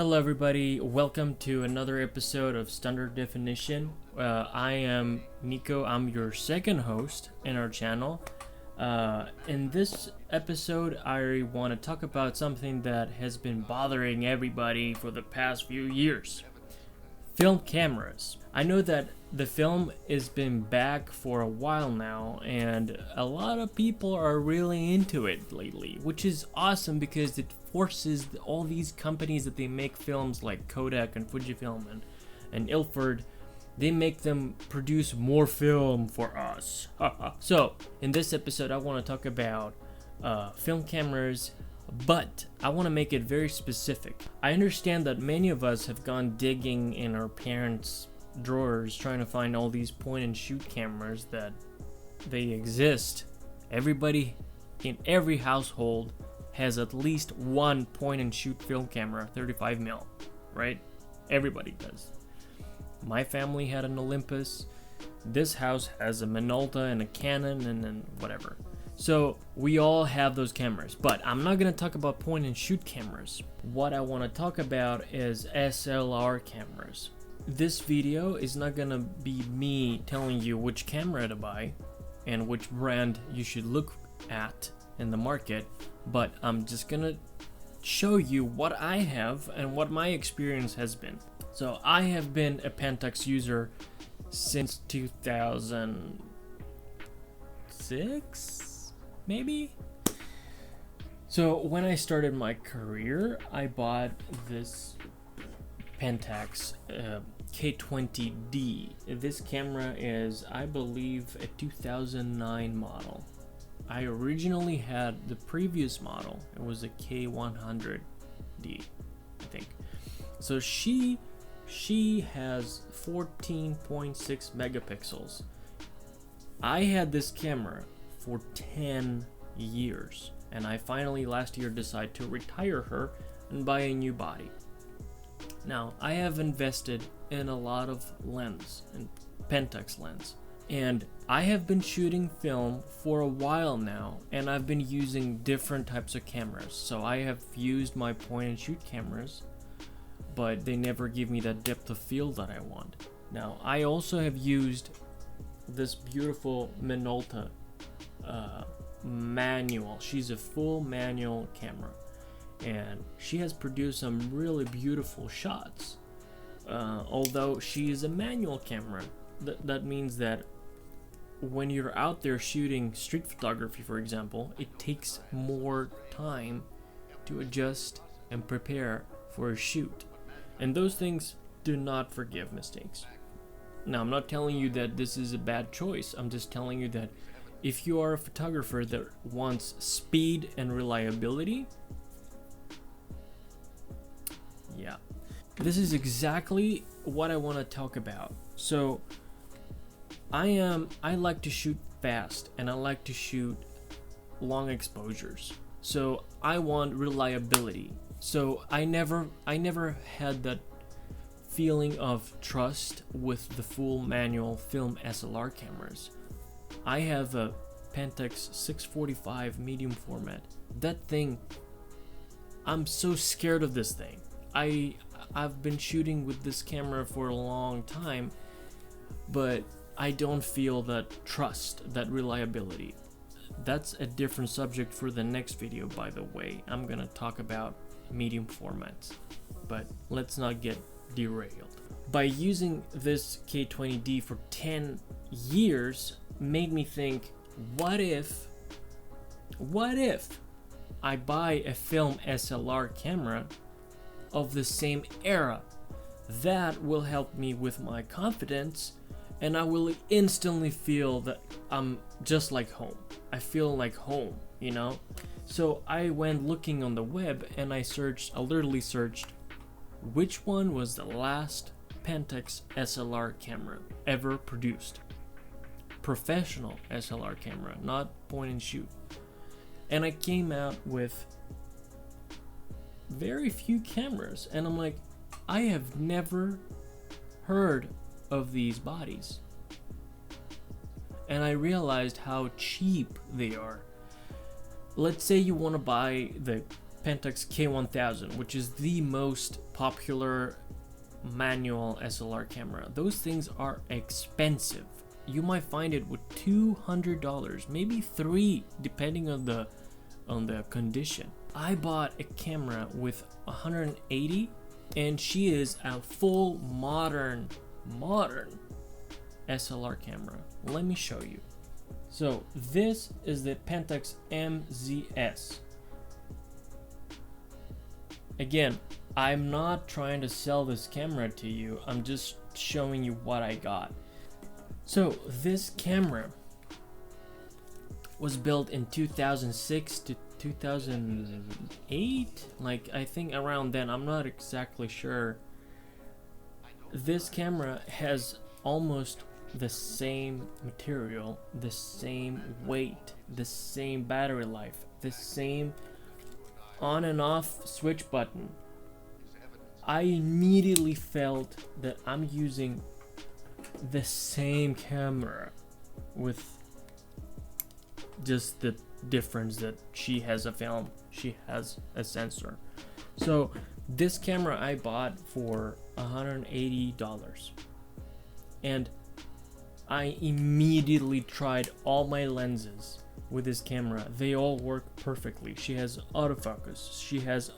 Hello everybody, welcome to another episode of Standard Definition. I am Nico, I'm your second host in our channel. In this episode, I want to talk about something that has been bothering everybody for the past few years. Film cameras. I know that the film has been back for a while now, and a lot of people are really into it lately, which is awesome because it forces all these companies that they make films like Kodak and Fujifilm and Ilford, they make them produce more film for us. So, in this episode, I want to talk about film cameras, but I want to make it very specific. I understand that many of us have gone digging in our parents' drawers trying to find all these point and shoot cameras that they exist. Everybody in every household has at least one point and shoot film camera, 35mm, right? Everybody does. My family had an Olympus. This house has a Minolta and a Canon and whatever. So we all have those cameras, but I'm not gonna talk about point and shoot cameras. What I wanna talk about is SLR cameras. This video is not gonna be me telling you which camera to buy and which brand you should look at in the market, but I'm just gonna show you what I have and what my experience has been. So I have been a Pentax user since 2006, maybe? So when I started my career, I bought this Pentax K20D. This camera is, I believe, a 2009 model. I originally had the previous model. It was a K100D, I think. So she has 14.6 megapixels. I had this camera for 10 years, and I finally last year decided to retire her and buy a new body. Now, I have invested in a lot of lens, and Pentax lens, and I have been shooting film for a while now, and I've been using different types of cameras. So I have used my point and shoot cameras, but they never give me that depth of field that I want. Now, I also have used this beautiful Minolta manual. She's a full manual camera, and she has produced some really beautiful shots. Although she is a manual camera, that means that when you're out there shooting street photography, for example, it takes more time to adjust and prepare for a shoot. And those things do not forgive mistakes. Now, I'm not telling you that this is a bad choice. I'm just telling you that if you are a photographer that wants speed and reliability, yeah, this is exactly what I want to talk about. So I like to shoot fast, and I like to shoot long exposures. So I want reliability. So I never had that feeling of trust with the full manual film SLR cameras. I have a Pentax 645 medium format. That thing, I'm so scared of this thing. I've been shooting with this camera for a long time, but I don't feel that trust, that reliability. That's a different subject for the next video, by the way. I'm gonna talk about medium formats, but let's not get derailed. By using this K20D for 10 years made me think, what if I buy a film SLR camera of the same era? That will help me with my confidence, and I will instantly feel that I'm just like home. I feel like home, you know? So I went looking on the web, and I literally searched which one was the last Pentax SLR camera ever produced. Professional SLR camera, not point and shoot. And I came out with very few cameras, and I'm like, I have never heard of these bodies. And I realized how cheap they are. Let's say you want to buy the Pentax K1000, which is the most popular manual SLR camera. Those things are expensive. You might find it with $200, maybe $300, depending on the condition. I bought a camera with 180, and she is a full modern SLR camera. Let me show you. So this is the Pentax MZ-S. Again, I'm not trying to sell this camera to you, I'm just showing you what I got. So this camera was built in 2006 to 2008, like I think around then, I'm not exactly sure. This camera has almost the same material, the same weight, the same battery life, the same on and off switch button. I immediately felt that I'm using the same camera, with just the difference that she has a film, she has a sensor. So this camera I bought for $180, and I immediately tried all my lenses with this camera. They all work perfectly. She has autofocus, she has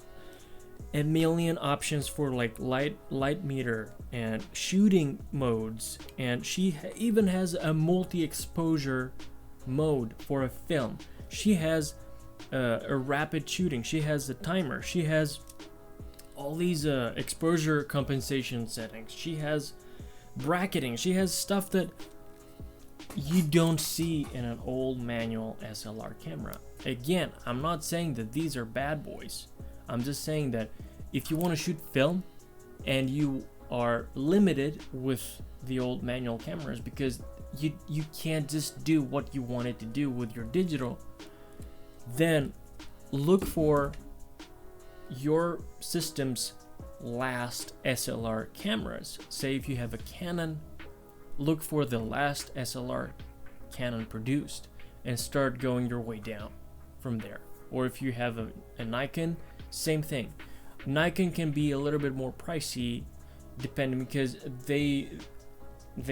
a million options for like light meter and shooting modes, and she even has a multi-exposure mode for a film. She has a rapid shooting, she has a timer, she has all these exposure compensation settings, she has bracketing, she has stuff that you don't see in an old manual SLR camera. Again, I'm not saying that these are bad boys. I'm just saying that if you want to shoot film and you are limited with the old manual cameras because you can't just do what you wanted to do with your digital, then look for your system's last SLR cameras. Say if you have a Canon, look for the last SLR Canon produced and start going your way down from there. Or if you have a Nikon, same thing. Nikon can be a little bit more pricey depending, because they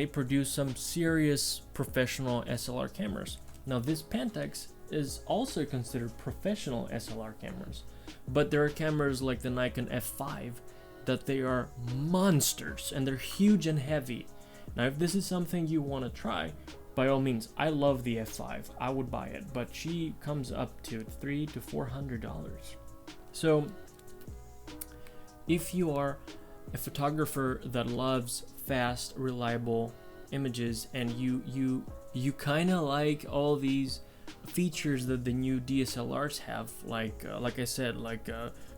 produce some serious professional SLR cameras. Now this Pentax is also considered professional SLR cameras, but there are cameras like the Nikon F5 that they are monsters and they're huge and heavy. Now if this is something you want to try, by all means, I love the F5, I would buy it, but she comes up to $300 to $400. So if you are a photographer that loves fast, reliable images, and you kind of like all these features that the new DSLRs have, like I said, like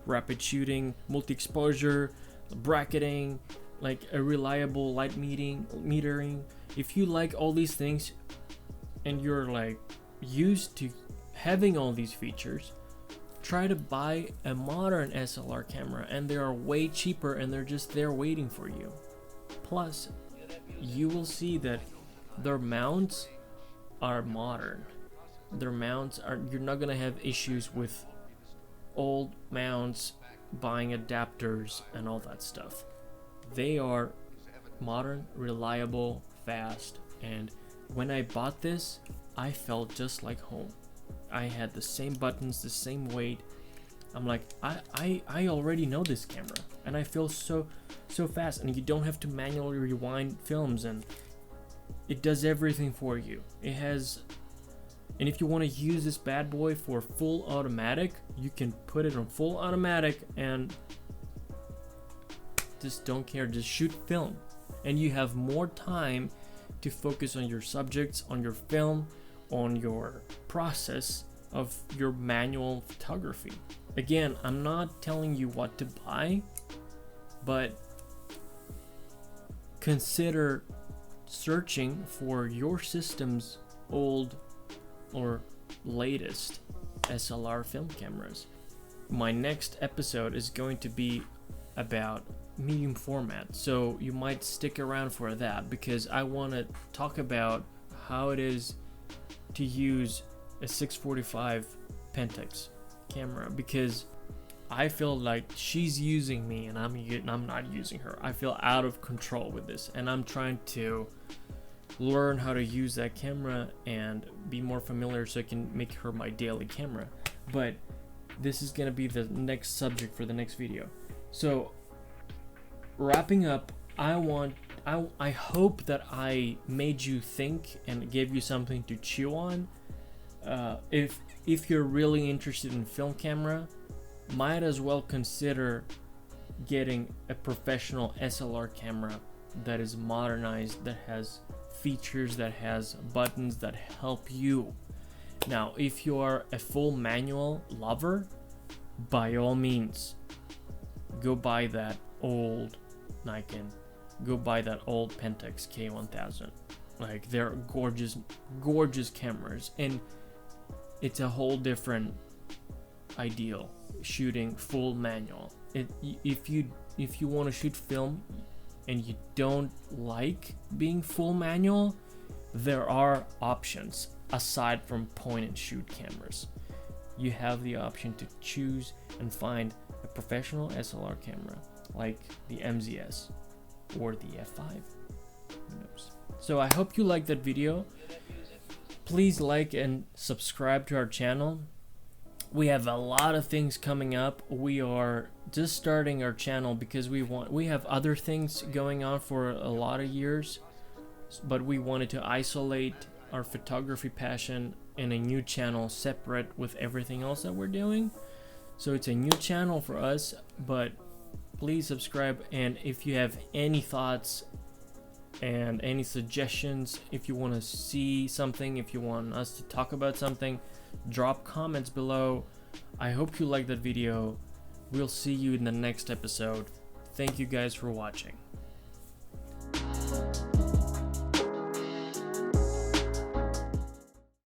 rapid shooting, multi-exposure, bracketing, like a reliable light metering. If you like all these things and you're like used to having all these features, try to buy a modern SLR camera, and they are way cheaper and they're just there waiting for you. Plus, you will see that their mounts are modern. Their mounts are, you're not gonna have issues with old mounts, buying adapters and all that stuff. They are modern, reliable, fast, and when I bought this, I felt just like home. I had the same buttons, the same weight. I'm like, I already know this camera, and I feel so fast, and you don't have to manually rewind films, and it does everything for you. It has, and if you want to use this bad boy for full automatic, you can put it on full automatic and just don't care, just shoot film, and you have more time to focus on your subjects, on your film, on your process of your manual photography. Again, I'm not telling you what to buy, but consider searching for your system's old or latest SLR film cameras. My next episode is going to be about medium format, so you might stick around for that, because I want to talk about how it is to use a 645 Pentax camera, because I feel like she's using me and I'm not using her. I feel out of control with this, and I'm trying to learn how to use that camera and be more familiar so I can make her my daily camera. But this is gonna be the next subject for the next video. So wrapping up, I hope that I made you think and gave you something to chew on. If you're really interested in film camera, might as well consider getting a professional SLR camera that is modernized, that has features, that has buttons that help you. Now, if you are a full manual lover, by all means, go buy that old Nikon, go buy that old Pentax K1000. Like, they're gorgeous cameras, and it's a whole different ideal shooting full manual. If you want to shoot film and you don't like being full manual, there are options aside from point and shoot cameras. You have the option to choose and find a professional SLR camera like the MZ-S or the F5. Who knows? So I hope you liked that video. Please like and subscribe to our channel. We have a lot of things coming up. We are just starting our channel because we have other things going on for a lot of years, but we wanted to isolate our photography passion in a new channel separate with everything else that we're doing. So it's a new channel for us, but please subscribe. And if you have any thoughts and any suggestions, if you want to see something, if you want us to talk about something, drop comments below. I hope you liked that video. We'll see you in the next episode. Thank you guys for watching.